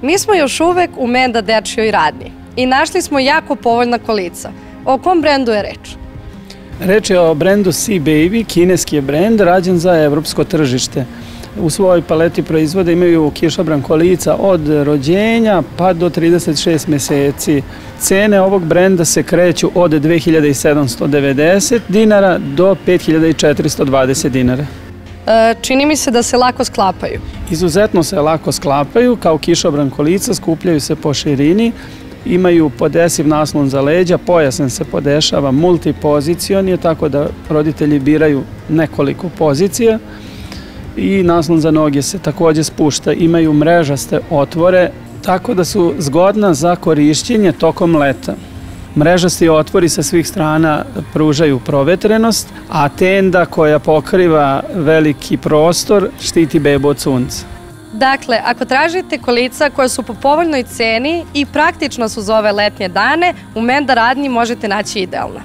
Mi smo još uvek u Menda dečijoj radnji i našli smo jako povoljna kolica. O kom brendu je reč? Reč je o brendu Sea Baby, kineski je brend, rađen za evropsko tržište. U svojoj paleti proizvoda imaju kišobran kolica od rođenja pa do 36 meseci. Cene ovog brenda se kreću od 2790 dinara do 5420 dinara. Čini mi se da se lako sklapaju. Izuzetno se lako sklapaju, kao kišobran kolica, skupljaju se po širini, imaju podesiv naslon za leđa, pojasen se podešava, multipozicion je, tako da roditelji biraju nekoliko pozicija i naslon za noge se također spušta. Imaju mrežaste otvore, tako da su zgodna za korišćenje tokom leta. Mrežasti otvori sa svih strana pružaju provetrenost, a tenda koja pokriva veliki prostor štiti bebu od sunca. Dakle, ako tražite kolica koja su po povoljnoj ceni i praktično su za ove letnje dane, u Menda radnji možete naći idealna.